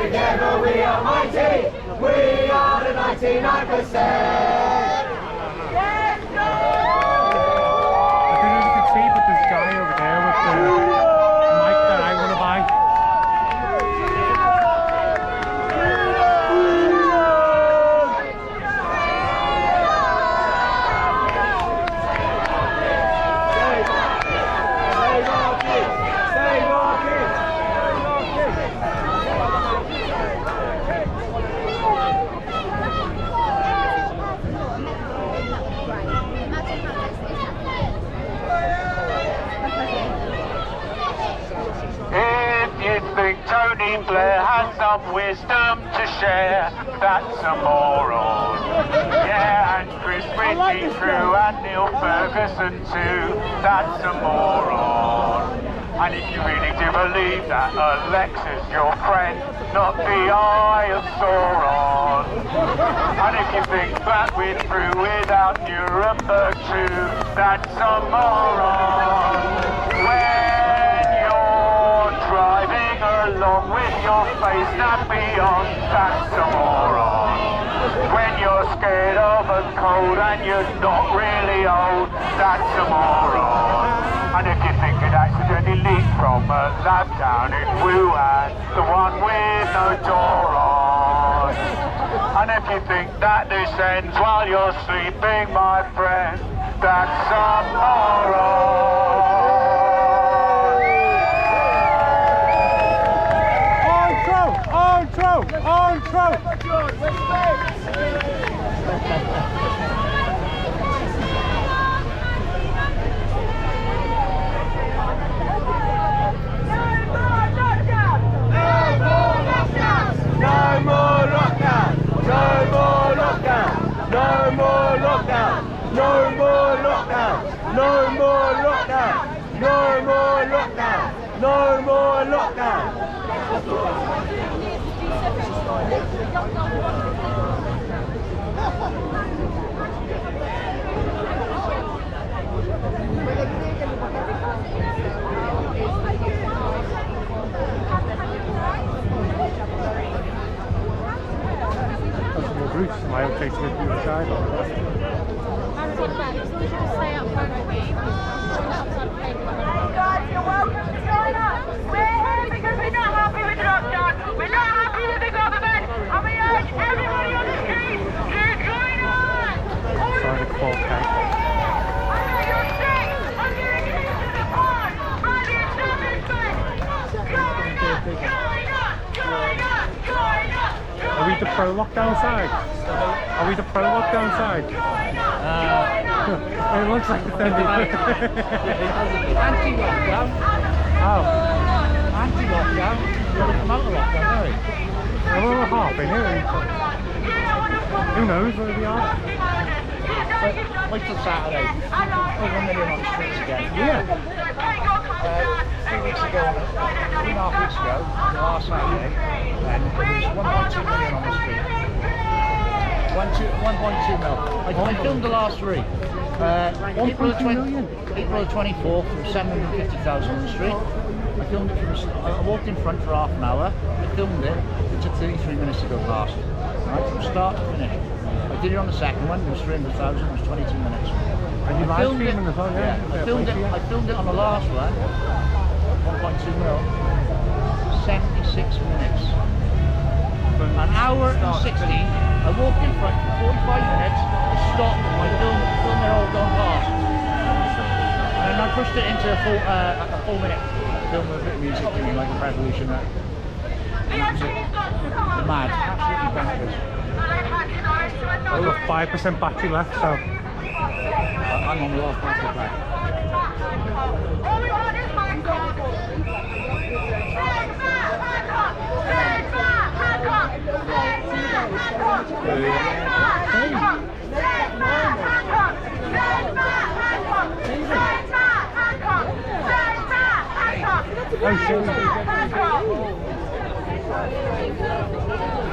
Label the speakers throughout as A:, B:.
A: Together we are mighty. We are the 99%.
B: I don't know if you can see, but there's a guy over there with the mic that I want to buy.
C: Tony Blair has some wisdom to share, that's a moron. Yeah, and Chris Ritchie Crew and Neil Ferguson too, that's a moron. And if you really do believe that Alexa's your friend, not the Eye of Sauron. And if you think that we're through without Nuremberg too, that's a moron. When you're driving along with your face nappy on, that's a moron. When you're scared of a cold and you're not really old, that's a moron. And if you think it accidentally leaked from a lab down in Wuhan, the one with no door on. And if you think that this ends while you're sleeping, my friend, that's a moron.
B: On throw!
A: No more lockdown!
B: Bruce, I'll take it to the side.
D: Guys, you're welcome to join us. We're here because we're not happy with the lockdown. We're not happy with the government. And we urge everybody on the street to join us.
B: Sorry, the call cake.
D: I know you're sick. I'm getting into the pond by the establishment. Join us, join us, join us, join us.
B: Are we the pro lockdown side? Are we the pro lockdown side? It looks like the
E: anti-lockdown.
B: Oh.
E: Anti-lockdown. You want to come out of lockdown, don't you?
B: Well, we're half in here. Who knows where we are?
E: Wait till Saturday. Over 1 million on the streets again.
B: Yeah.
E: 3 weeks ago, 3.5 weeks ago, last Saturday, and there was 1.2 million on the street. 1.2 mil. I filmed the last three. April the 24th, there was 750,000 on the street. I filmed it from, I walked in front for half an hour, I filmed it, it took 33 minutes to go past. Right, from start to finish. I did it on the second one, it was 300,000, it was 22 minutes.
B: And you live streaming as well, yeah?
E: I filmed it on the last one, 1.2 mil, 76 minutes. An hour and 60, I walked in front for 45 minutes, I stopped, I filmed it all gone past. And I pushed it into a 4 minute film with a bit of music, doing like a revolution. Mad, absolutely bonkers.
B: I've got 5% battery left, so
E: I'm on the last battery left.
D: All we want is Bangkok. Stand back, Bangkok. Stand back, Bangkok. Stand back, Bangkok.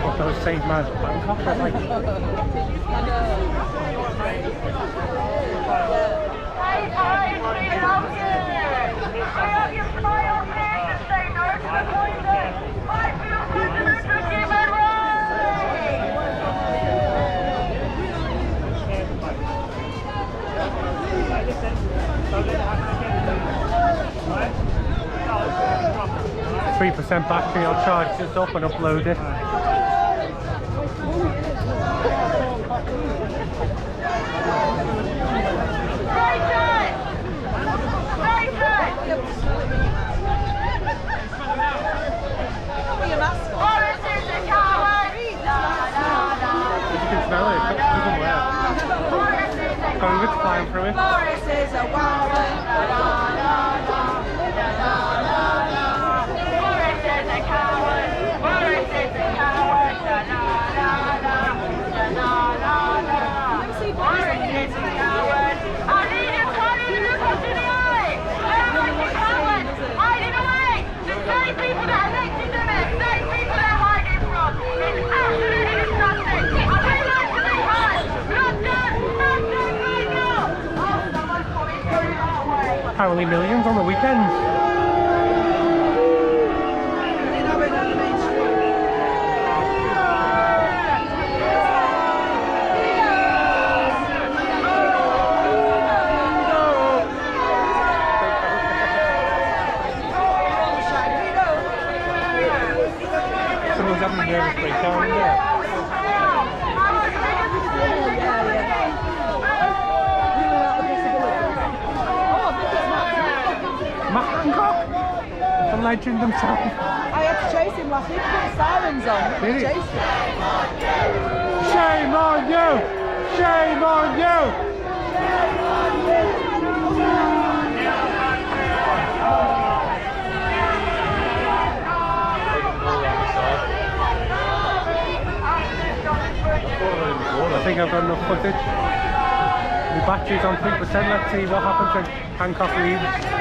B: What those St. Ma's Bangkok are like. Right. 3% battery, I'll charge this up and upload it. You can smell it, it doesn't work. COVID's flying through it.
D: Boris is a wildman. Boris is a coward. Boris is a coward. Boris is a coward. I need him to look us in the eye. Boris is a coward. Hiding away. The same people that elected him, the same people they're hiding from. It's absolutely disgusting. I would like to be heard. Not done. Not done right now. Oh, someone's coming through that way.
B: Apparently millions on the weekend. Someone's having a nervous breakdown in there. Matt Hancock, the legend himself.
F: I had to chase him last week, put the sirens on.
B: Did he?
F: Chased him.
B: Shame on you! Shame on you! I think I've got enough footage. The battery's on 3%, let's see what happens when Hancock leaves.